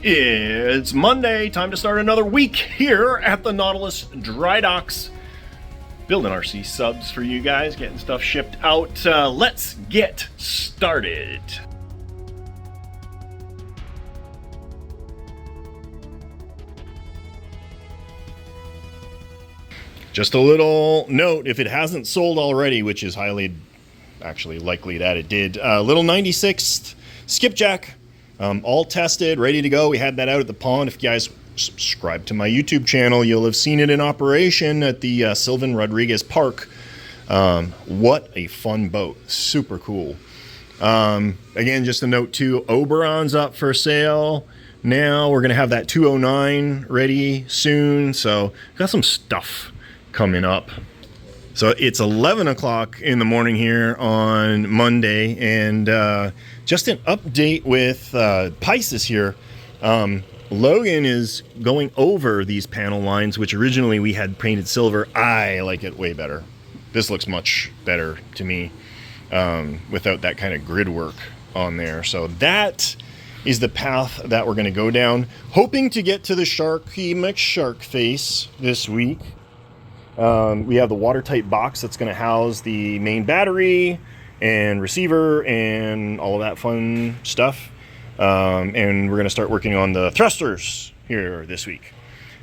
It's Monday, time to start another week here at the Nautilus Drydocks. Building RC subs for you guys, getting stuff shipped out. Let's get started. Just a little note, if it hasn't sold already, which is highly actually likely that it did, little 96th skipjack. All tested, ready to go. We had that out at the pond. If you guys subscribe to my YouTube channel, you'll have seen it in operation at the Sylvan Rodriguez Park. What a fun boat. Super cool. Again, just a note too, Oberon's up for sale. Now we're going to have that 209 ready soon. So got some stuff coming up. So it's 11 o'clock in the morning here on Monday, and just an update with Pisces here. Logan is going over these panel lines, which originally we had painted silver. I like it way better. This looks much better to me without that kind of grid work on there. So that is the path that we're going to go down, hoping to get to the Sharky McShark face this week. We have the watertight box that's going to house the main battery and receiver and all of that fun stuff. And we're going to start working on the thrusters here this week.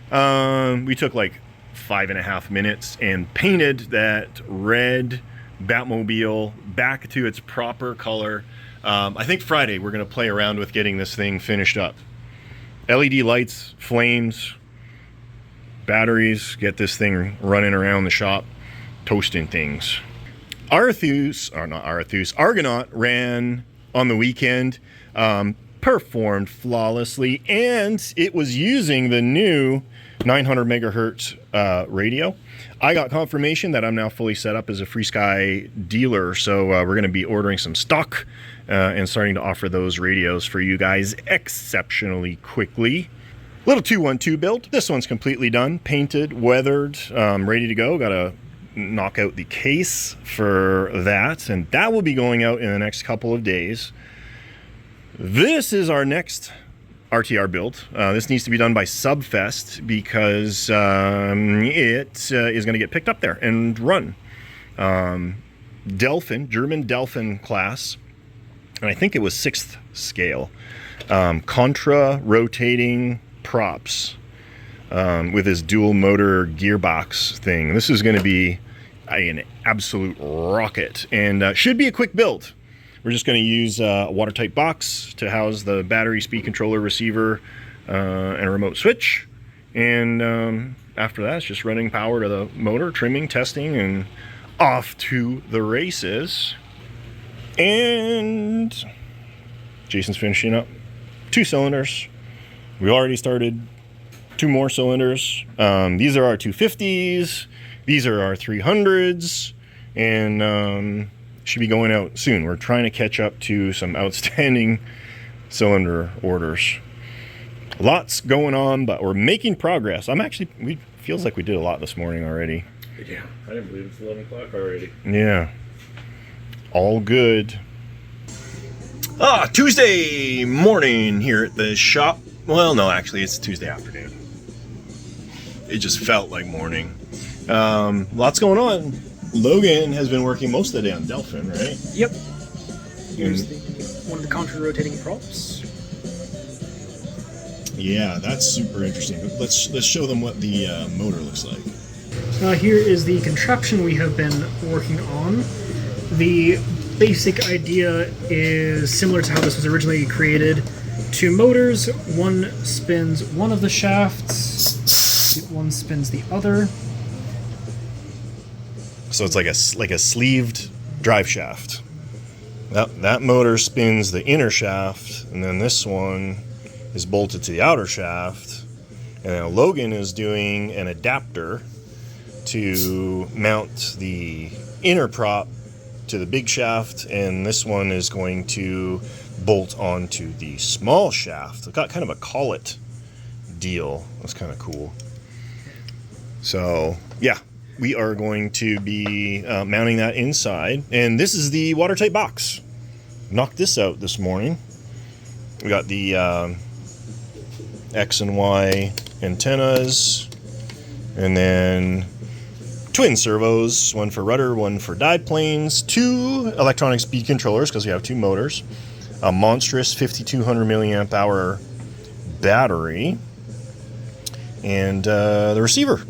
We took like 5.5 minutes and painted that red Batmobile back to its proper color. I think Friday we're going to play around with getting this thing finished up. LED lights, flames, batteries, get this thing running around the shop, toasting things. Argonaut ran on the weekend, performed flawlessly, and it was using the new 900 megahertz radio. I got confirmation that I'm now fully set up as a Free Sky dealer, so we're going to be ordering some stock and starting to offer those radios for you guys exceptionally quickly. Little 212 build. This one's completely done, painted, weathered, ready to go. Got to knock out the case for that, and that will be going out in the next couple of days. This is our next RTR build. This needs to be done by Subfest because it is going to get picked up there and run. Delphin, German Delphin class, and I think it was 6th scale. Contra rotating props with his dual motor gearbox thing. This is going to be an absolute rocket, and should be a quick build. We're just going to use a watertight box to house the battery, speed controller, receiver, and a remote switch, and after that it's just running power to the motor, trimming, testing, and off to the races. And Jason's finishing up 2 cylinders. We already started 2 more cylinders. These are our 250s. These are our 300s. And should be going out soon. We're trying to catch up to some outstanding cylinder orders. Lots going on, but we're making progress. Feels like we did a lot this morning already. Yeah, I didn't believe it's 11 o'clock already. Yeah. All good. Tuesday morning here at the shop. Well, no, actually, it's Tuesday afternoon. It just felt like morning. Lots going on. Logan has been working most of the day on Delphin, right? Yep. Here's one of the contra-rotating props. Yeah, that's super interesting. Let's show them what the motor looks like. Here is the contraption we have been working on. The basic idea is similar to how this was originally created. 2 motors, one spins one of the shafts, one spins the other. So it's like a sleeved drive shaft. That motor spins the inner shaft, and then this one is bolted to the outer shaft. And then Logan is doing an adapter to mount the inner prop to the big shaft, and this one is going to bolt onto the small shaft. I've got kind of a collet deal. That's kind of cool. So yeah, we are going to be mounting that inside, and this is the watertight box. Knocked this out this morning. We got the X and Y antennas, and then twin servos, one for rudder, one for dive planes, 2 electronic speed controllers because we have 2 motors, a monstrous 5200 milliamp hour battery, and the receiver.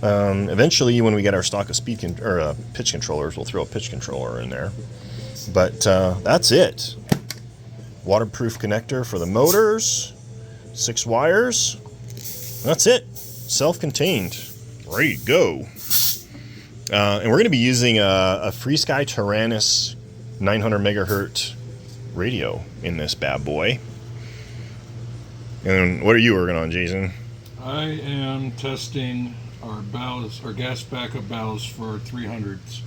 Eventually, when we get our stock of pitch controllers, we'll throw a pitch controller in there. But that's it. Waterproof connector for the motors, 6 wires. That's it. Self-contained. Ready to go. And we're going to be using a FreeSky Taranis 900 megahertz radio in this bad boy. And what are you working on, Jason? I am testing our bows, our gas backup bows for 300s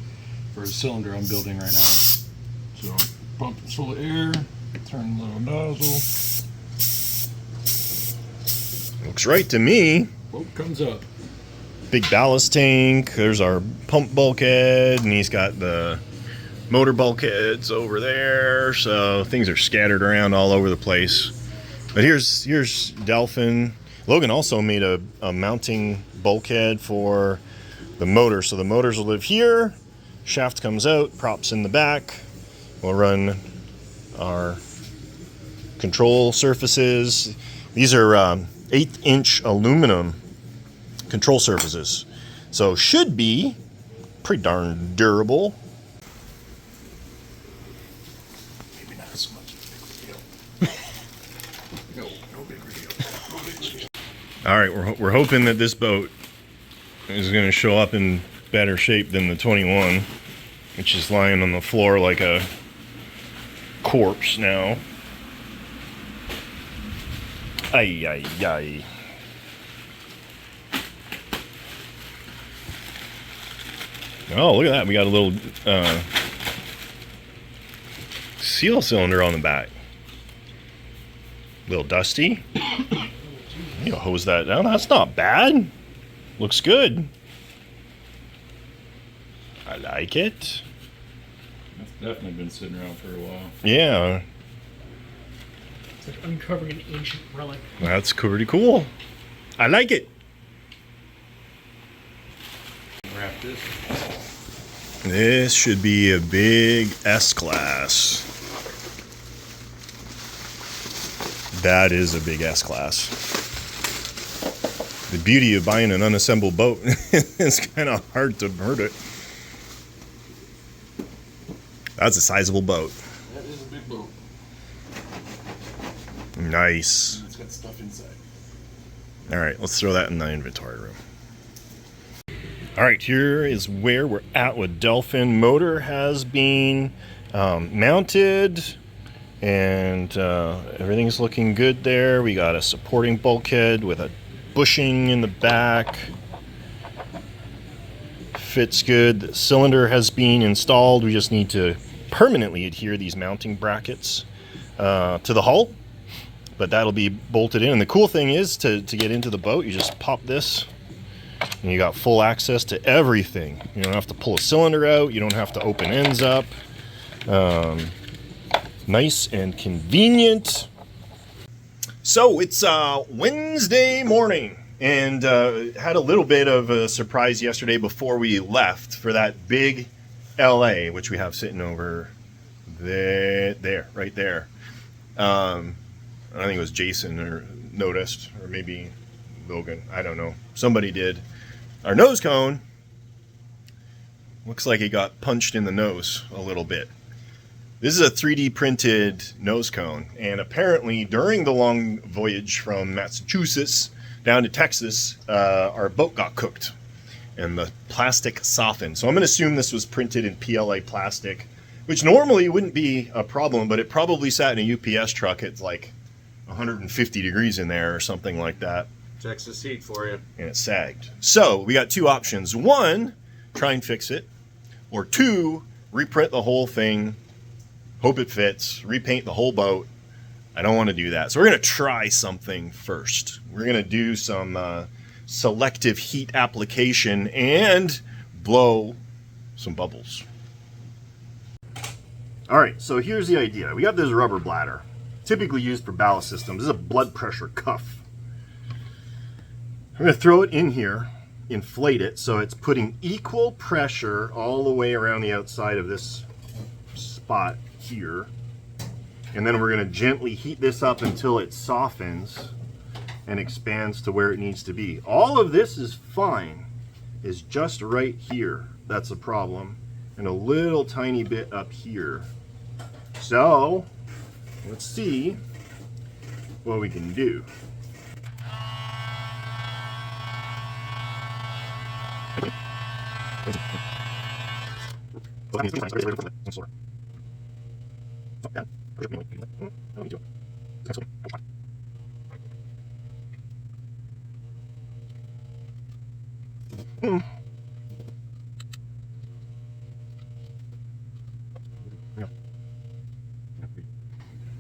for a cylinder I'm building right now. So pumping full of air, turn the little nozzle. Looks right to me. Boat comes up. Big ballast tank. There's our pump bulkhead, and he's got the motor bulkheads over there. So things are scattered around all over the place. But here's Delphin. Logan also made a mounting bulkhead for the motor. So the motors will live here. Shaft comes out, props in the back. We'll run our control surfaces. These are 1/8-inch aluminum control surfaces. So should be pretty darn durable. Maybe not so much of a big reveal. No big reveal. No big reveal. All right, we're hoping that this boat is going to show up in better shape than the 21, which is lying on the floor like a corpse now. Ay, ay, ay. Oh, look at that. We got a little seal cylinder on the back. A little dusty. You know, hose that down. That's not bad. Looks good. I like it. That's definitely been sitting around for a while. Yeah. It's like uncovering an ancient relic. That's pretty cool. I like it. Wrap this. This should be a big S-Class. That is a big S-Class. The beauty of buying an unassembled boat is kind of hard to hurt it. That's a sizable boat. That is a big boat. Nice. It's got stuff inside. All right, let's throw that in the inventory room. All right, here is where we're at with Delphin. Motor has been mounted, and everything's looking good there. We got a supporting bulkhead with a bushing in the back. Fits good. The cylinder has been installed. We just need to permanently adhere these mounting brackets to the hull, but that'll be bolted in. And the cool thing is to get into the boat, you just pop this and you got full access to everything. You don't have to pull a cylinder out. You don't have to open ends up. Nice and convenient. So it's Wednesday morning, and had a little bit of a surprise yesterday before we left for that big LA, which we have sitting over there, right there. I think it was Jason or noticed, or maybe Logan. I don't know. Somebody did. Our nose cone looks like it got punched in the nose a little bit. This is a 3D printed nose cone, and apparently during the long voyage from Massachusetts down to Texas, our boat got cooked and the plastic softened. So I'm going to assume this was printed in PLA plastic, which normally wouldn't be a problem, but it probably sat in a UPS truck at like 150 degrees in there or something like that. Texas heat for you. And it sagged. So we got 2 options. 1, try and fix it, or 2, reprint the whole thing, hope it fits, repaint the whole boat. I don't want to do that. So we're going to try something first. We're going to do some selective heat application and blow some bubbles. All right, so here's the idea. We got this rubber bladder, typically used for ballast systems. This is a blood pressure cuff. I'm going to throw it in here, inflate it, so it's putting equal pressure all the way around the outside of this spot here. And then we're going to gently heat this up until it softens and expands to where it needs to be. All of this is fine. Is just right here. That's a problem. And a little tiny bit up here. So, let's see what we can do.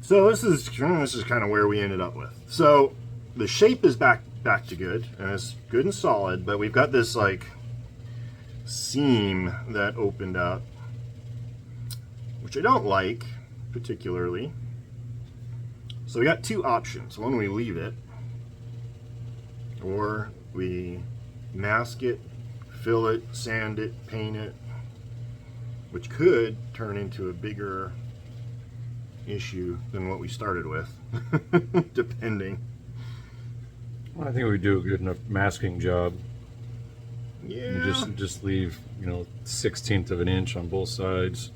So this is kind of where we ended up with. So the shape is back to good, and it's good and solid, but we've got this like seam that opened up, which I don't like particularly. So we got two options. One, we leave it, or we mask it, fill it, sand it, paint it, which could turn into a bigger issue than what we started with, depending. Well, I think we do a good enough masking job. Yeah. You just leave, 1/16 of an inch on both sides,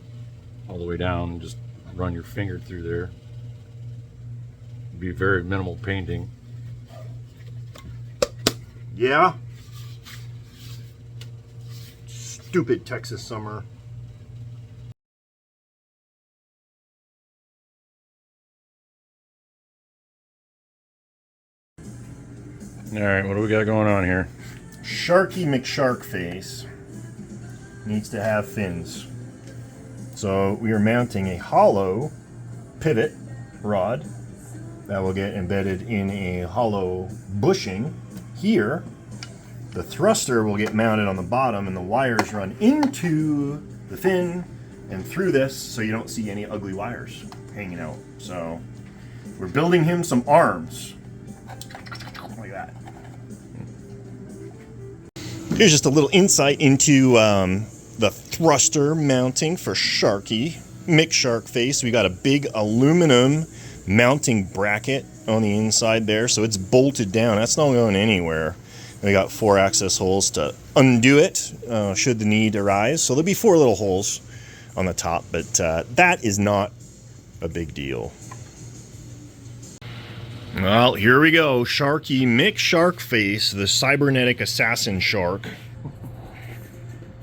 all the way down, and just run your finger through there. Be very minimal painting. Yeah. Stupid Texas summer. All right, what do we got going on here? Sharky McShark face needs to have fins. So we are mounting a hollow pivot rod that will get embedded in a hollow bushing here. The thruster will get mounted on the bottom, and the wires run into the fin and through this, so you don't see any ugly wires hanging out. So we're building him some arms. Like that. Here's just a little insight into the thruster mounting for Sharky McShark face. We got a big aluminum mounting bracket on the inside there, so it's bolted down. That's not going anywhere. We got 4 access holes to undo it should the need arise. So there'll be 4 little holes on the top, but that is not a big deal. Well, here we go. Sharky McShark face, the cybernetic assassin shark.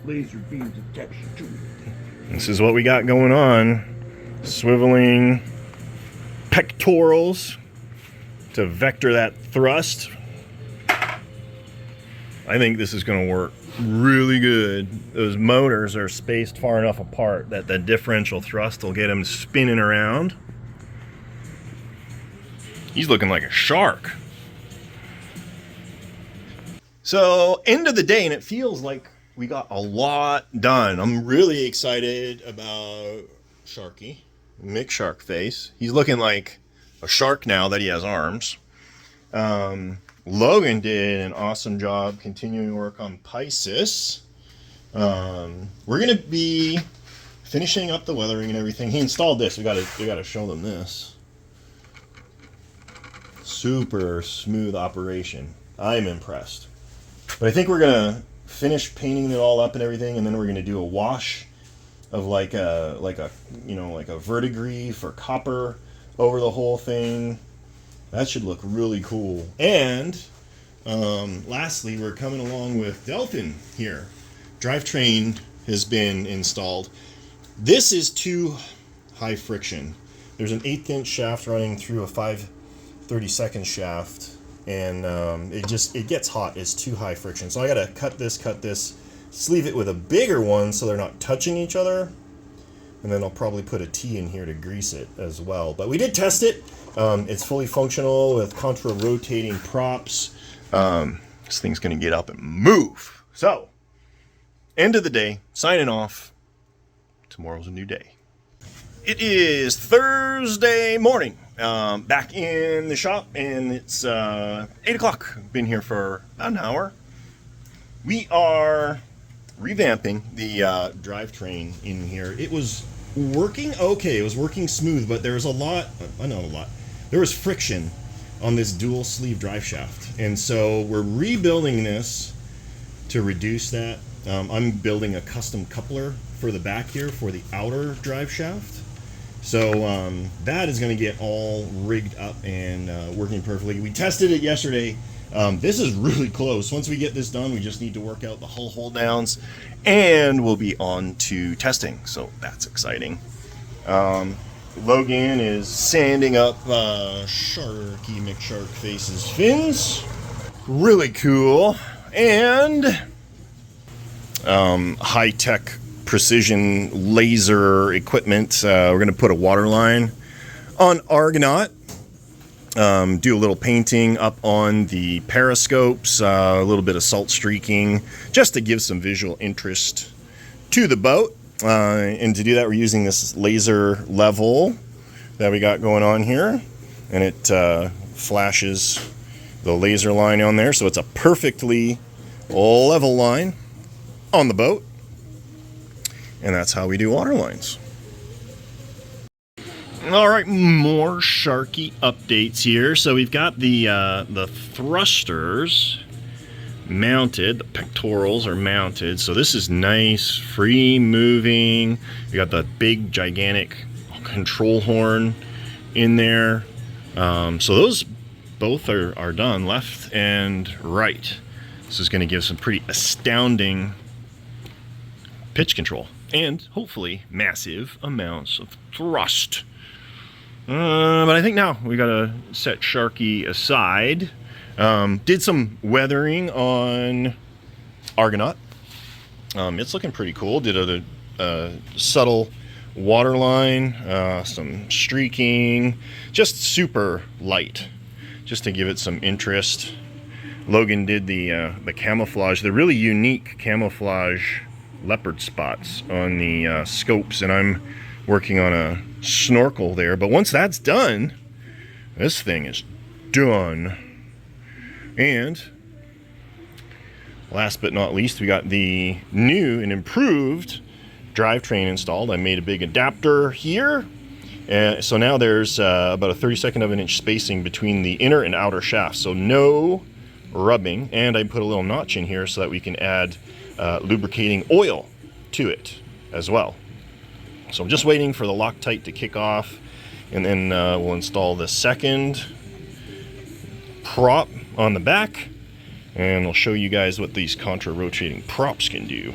Laser beams attached to it. This is what we got going on. Swiveling pectorals to vector that thrust. I think this is going to work really good. Those motors are spaced far enough apart that the differential thrust will get him spinning around. He's looking like a shark. So, end of the day, and it feels like we got a lot done. I'm really excited about Sharky, McShark face. He's looking like a shark now that he has arms. Logan did an awesome job continuing work on Pisces. We're gonna be finishing up the weathering and everything. He installed this. We gotta show them this. Super smooth operation. I'm impressed. But I think we're gonna finish painting it all up and everything, and then we're gonna do a wash of like a verdigris for copper over the whole thing. That should look really cool. And lastly, we're coming along with Delphin here. Drivetrain has been installed. This is too high friction. There's an 1/8 inch shaft running through a 5/32 shaft, and it gets hot. It's too high friction. So I gotta cut this, sleeve it with a bigger one so they're not touching each other. And then I'll probably put a T in here to grease it as well. But we did test it. It's fully functional with contra-rotating props. This thing's going to get up and move. So, end of the day, signing off. Tomorrow's a new day. It is Thursday morning. Back in the shop, and it's 8 o'clock. Been here for about an hour. We are revamping the drivetrain in here. It was working okay. It was working smooth, but there was there was friction on this dual sleeve drive shaft, and so we're rebuilding this to reduce that. I'm building a custom coupler for the back here for the outer drive shaft. So that is going to get all rigged up and working perfectly. We tested it yesterday. This is really close. Once we get this done, we just need to work out the hull hold downs, and we'll be on to testing. So that's exciting. Logan is sanding up Sharky McShark Face's fins. Really cool. And high-tech precision laser equipment. We're going to put a water line on Argonaut. Do a little painting up on the periscopes, a little bit of salt streaking, just to give some visual interest to the boat. And to do that, we're using this laser level that we got going on here, and it flashes the laser line on there, so it's a perfectly level line on the boat. And that's how we do water lines. All right, more Sharky updates here. So we've got the thrusters mounted. The pectorals are mounted. So this is nice, free moving. We got the big, gigantic control horn in there. So those both are done, left and right. This is going to give some pretty astounding pitch control and hopefully massive amounts of thrust. But I think now we gotta set Sharky aside. Did some weathering on Argonaut. It's looking pretty cool. Did a subtle water line, some streaking, just super light, just to give it some interest. Logan did the camouflage, the really unique camouflage leopard spots on the scopes, and I'm working on a snorkel there. But once that's done, this thing is done. And last but not least, we got the new and improved drivetrain installed. I made a big adapter here, and so now there's about a 32nd of an inch spacing between the inner and outer shafts, so no rubbing. And I put a little notch in here so that we can add lubricating oil to it as well. So I'm just waiting for the Loctite to kick off, and then we'll install the second prop on the back, and I'll show you guys what these contra-rotating props can do.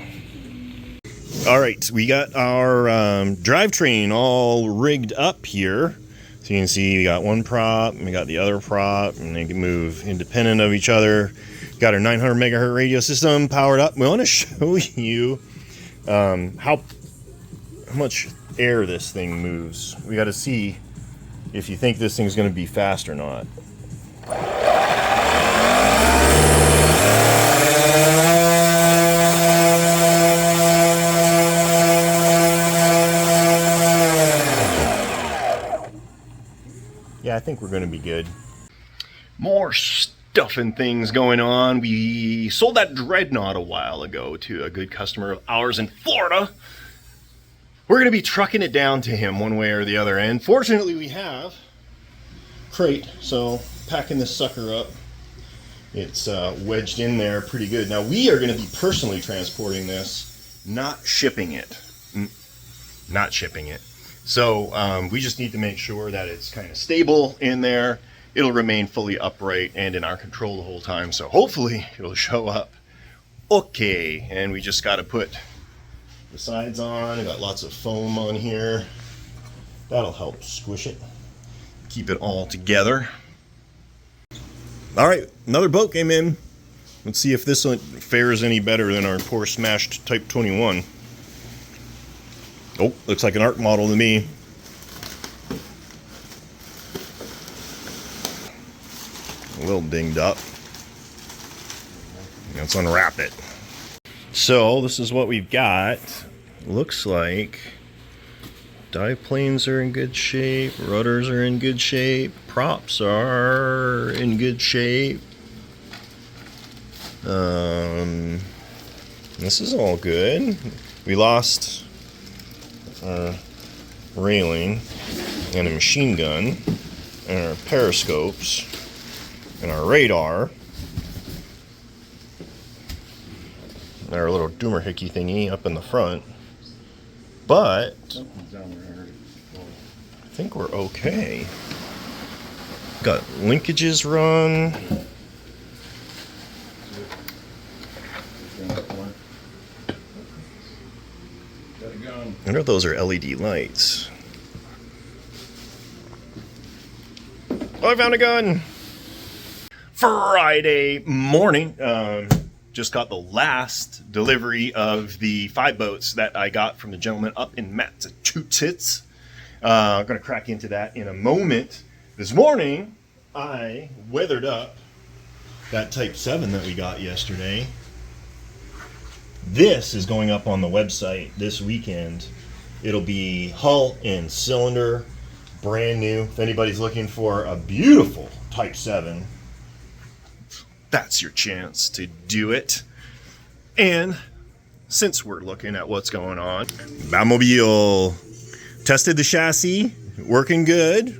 All right, we got our drivetrain all rigged up here. So you can see we got one prop, and we got the other prop, and they can move independent of each other. Got our 900 megahertz radio system powered up. We want to show you how much air this thing moves. We got to see if you think this thing's going to be fast or not. Yeah, I think we're going to be good. More stuff and things going on. We sold that Dreadnought a while ago to a good customer of ours in Florida. We're going to be trucking it down to him one way or the other. And fortunately, we have crate, so packing this sucker up. It's wedged in there pretty good. Now, we are going to be personally transporting this, not shipping it. Not shipping it. So we just need to make sure that it's kind of stable in there. It'll remain fully upright and in our control the whole time. So hopefully it'll show up okay. And we just got to put the sides on. I got lots of foam on here. That'll help squish it, keep it all together. All right, another boat came in. Let's see if this one fares any better than our poor smashed Type 21. Oh, looks like an ARC model to me. A little dinged up. Let's unwrap it. So this is what we've got. Looks like Dive planes are in good shape. Rudders are in good shape. Props are in good shape. This is all good. We lost our railing and a machine gun and our periscopes and our radar and our little doomerhickey thingy up in the front. But I think we're okay. Got linkages run. I know those are LED lights. Oh, I found a gun! Friday morning. Just got the last delivery of the 5 boats that I got from the gentleman up in Massachusetts. I'm going to crack into that in a moment. This morning, I weathered up that Type 7 that we got yesterday. This is going up on the website this weekend. It'll be hull and cylinder, brand new. If anybody's looking for a beautiful Type 7, that's your chance to do it. And since we're looking at what's going on, Batmobile tested the chassis, working good.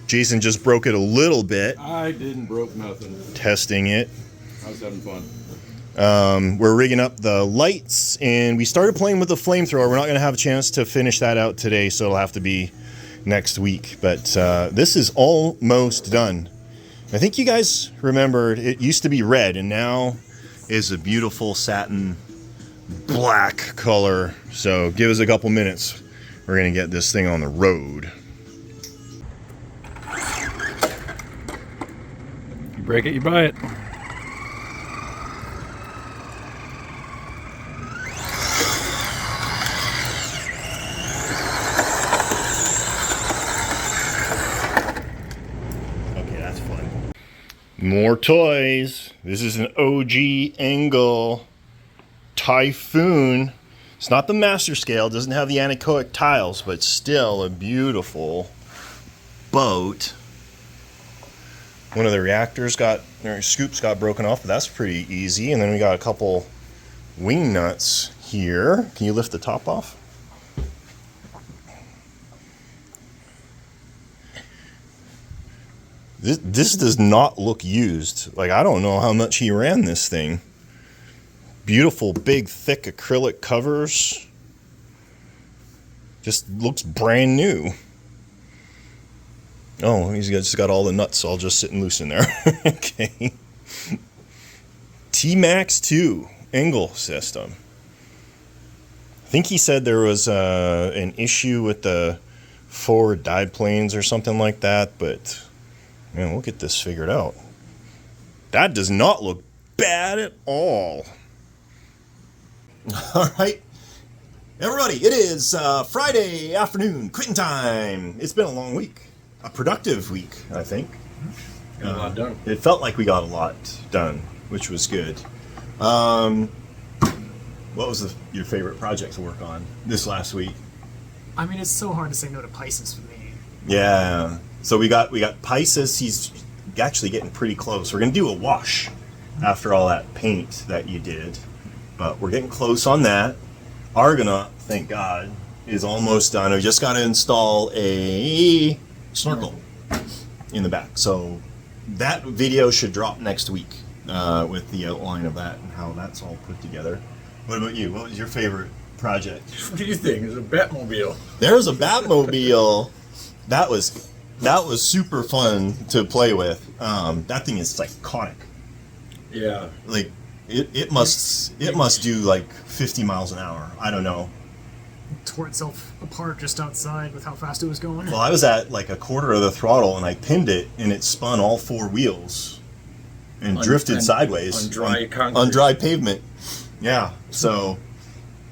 Jason just broke it a little bit. I didn't broke nothing. Testing it. I was having fun. We're rigging up the lights, and we started playing with the flamethrower. We're not going to have a chance to finish that out today, so it'll have to be next week. But this is almost done. I think you guys remembered it used to be red, and now is a beautiful satin black color. So give us a couple minutes. We're going to get this thing on the road. You break it, you buy it. More toys. This is an OG Angle Typhoon. It's not the master scale, it doesn't have the anechoic tiles, but still a beautiful boat. One of the reactors scoops got broken off, but that's pretty easy. And then we got a couple wing nuts here. Can you lift the top off? This does not look used. Like, I don't know how much he ran this thing. Beautiful, big, thick acrylic covers. Just looks brand new. Oh, he's just got all the nuts all just sitting loose in there. Okay. T-Max 2 Engel system. I think he said there was an issue with the forward dive planes or something like that, but man, we'll get this figured out. That does not look bad at all. All right. Everybody, it is Friday afternoon, quitting time. It's been a long week. A productive week, I think. Got a lot done. It felt like we got a lot done, which was good. What was your favorite project to work on this last week? I mean, it's so hard to say no to Pisces for me. Yeah. So we got Pisces. He's actually getting pretty close. We're gonna do a wash after all that paint that you did, but we're getting close on that. Argonaut, thank God, is almost done. We just got to install a snorkel in the back. So that video should drop next week with the outline of that and how that's all put together. What about you? What was your favorite project? What do you think? It's a Batmobile. There's a Batmobile. That was super fun to play with. That thing is psychotic. Yeah. Like it must do like 50 miles an hour. I don't know. It tore itself apart just outside with how fast it was going. Well, I was at like a quarter of the throttle and I pinned it and it spun all 4 wheels and drifted sideways on dry concrete. On dry pavement. Yeah. So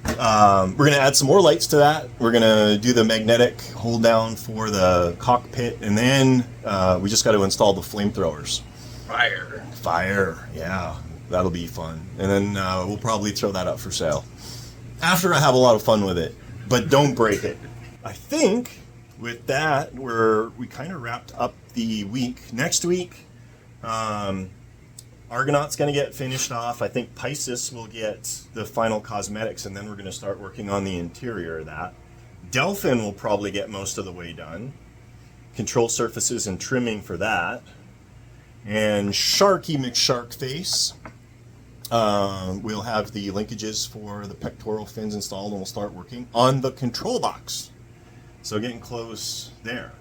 we're gonna add some more lights to that. We're gonna do the magnetic hold down for the cockpit, and then we just got to install the flamethrowers. Fire, yeah, that'll be fun. And then we'll probably throw that up for sale after I have a lot of fun with it. but don't break it. I think with that, we kind of wrapped up the week. Next week, Argonaut's going to get finished off. I think Pisces will get the final cosmetics, and then we're going to start working on the interior of that. Delphin will probably get most of the way done. Control surfaces and trimming for that. And Sharky McSharkface, we'll have the linkages for the pectoral fins installed, and we'll start working on the control box. So getting close there.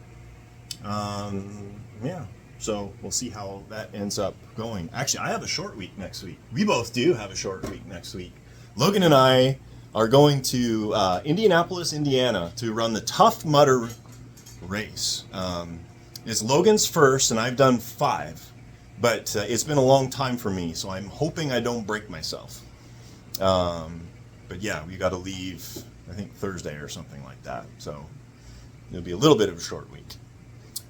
Yeah. So we'll see how that ends up going. Actually, I have a short week next week. We both do have a short week next week. Logan and I are going to Indianapolis, Indiana to run the Tough Mudder race. It's Logan's first, and I've done 5. But it's been a long time for me, so I'm hoping I don't break myself. But yeah, we got to leave, I think, Thursday or something like that. So it'll be a little bit of a short week.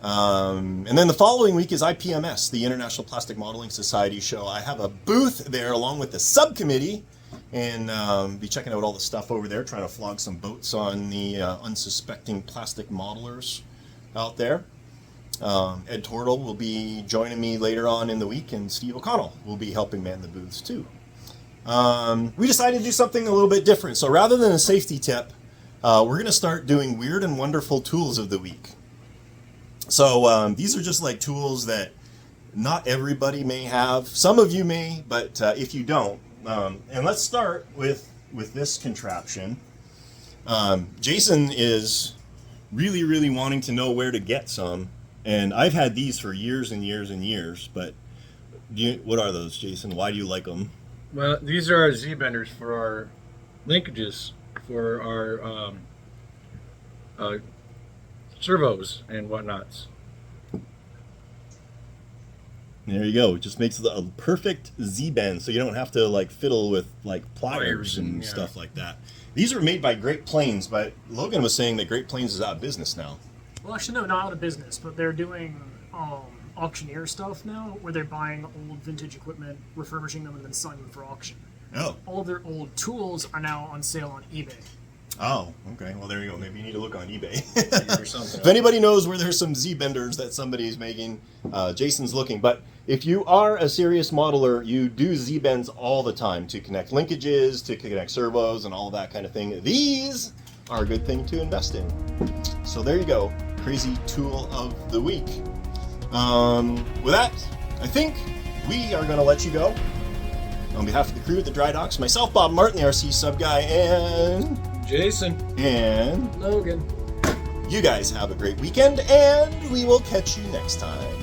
And then the following week is IPMS, the International Plastic Modeling Society show. I have a booth there along with the subcommittee, and be checking out all the stuff over there, trying to flog some boats on the unsuspecting plastic modelers out there. Ed Tortle will be joining me later on in the week, and Steve O'Connell will be helping man the booths too. We decided to do something a little bit different. So rather than a safety tip, we're going to start doing weird and wonderful tools of the week. So these are just like tools that not everybody may have. Some of you may, but if you don't, and let's start with this contraption. Jason is really wanting to know where to get some, and I've had these for years and years and years. But what are those, Jason? Why do you like them? Well, these are our Z-benders for our linkages for our servos and whatnots. There you go. It just makes a perfect Z-bend, so you don't have to like fiddle with like pliers and stuff like that. These are made by Great Plains, but Logan was saying that Great Plains is out of business now. Well, actually, no, not out of business, but they're doing auctioneer stuff now, where they're buying old vintage equipment, refurbishing them, and then selling them for auction. Oh. All of their old tools are now on sale on eBay. Oh, okay. Well, there you go. Maybe you need to look on eBay. Something If anybody knows where there's some Z-benders that somebody's making, Jason's looking. But if you are a serious modeler, you do Z-bends all the time to connect linkages, to connect servos, and all that kind of thing. These are a good thing to invest in. So there you go. Crazy tool of the week. With that, I think we are going to let you go. On behalf of the crew at the Drydocks, myself, Bob Martin, the RCSubGuy, and Jason and Logan. You guys have a great weekend, and we will catch you next time.